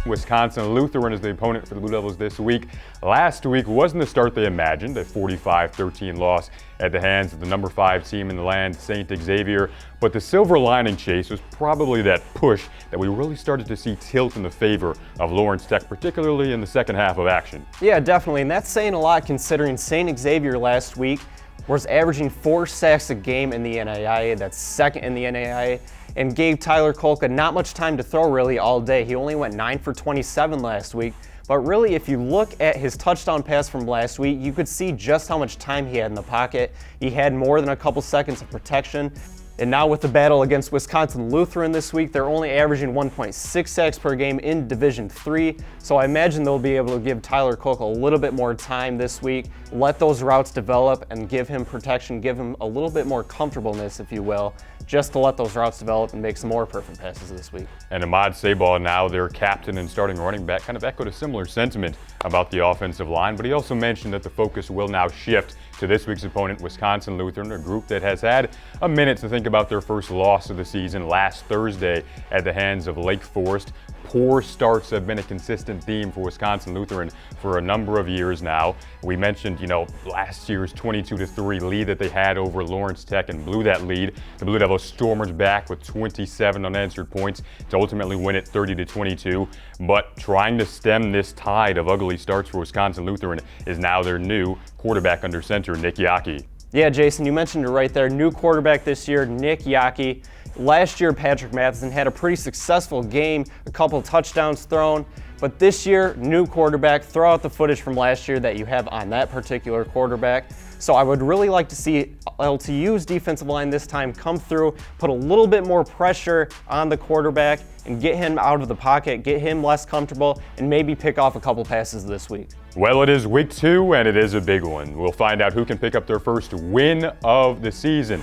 Wisconsin Lutheran is the opponent for the Blue Devils this week. Last week wasn't the start they imagined, a 45-13 loss at the hands of the number 5 team in the land, St. Xavier. But the silver lining, Chase, was probably that push that we really started to see tilt in the favor of Lawrence Tech, particularly in the second half of action. Yeah, definitely, and that's saying a lot considering St. Xavier last week was averaging 4 sacks a game in the NAIA. That's second in the NAIA, and gave Tyler Kolka not much time to throw really all day. He only went 9 for 27 last week. But really, if you look at his touchdown pass from last week, you could see just how much time he had in the pocket. He had more than a couple seconds of protection. And now with the battle against Wisconsin Lutheran this week, they're only averaging 1.6 sacks per game in Division III. So I imagine they'll be able to give Tyler Kolka a little bit more time this week, let those routes develop and give him protection, give him a little bit more comfortableness, if you will, just to let those routes develop and make some more perfect passes this week. And Ahmad Sabal, now their captain and starting running back, kind of echoed a similar sentiment about the offensive line, but he also mentioned that the focus will now shift to this week's opponent, Wisconsin Lutheran, a group that has had a minute to think about their first loss of the season last Thursday at the hands of Lake Forest. Poor starts have been a consistent theme for Wisconsin Lutheran for a number of years now. We mentioned, last year's 22-3 lead that they had over Lawrence Tech and blew that lead. The Blue Devils stormed back with 27 unanswered points to ultimately win it 30-22. But trying to stem this tide of ugly starts for Wisconsin Lutheran is now their new quarterback under center, Nick Yockey. Yeah, Jason, you mentioned it right there. New quarterback this year, Nick Yockey. Last year, Patrick Matheson had a pretty successful game, a couple touchdowns thrown. But this year, new quarterback, throw out the footage from last year that you have on that particular quarterback. So I would really like to see LTU's defensive line this time come through, put a little bit more pressure on the quarterback and get him out of the pocket, get him less comfortable, and maybe pick off a couple passes this week. Well, it is week 2, and it is a big one. We'll find out who can pick up their first win of the season.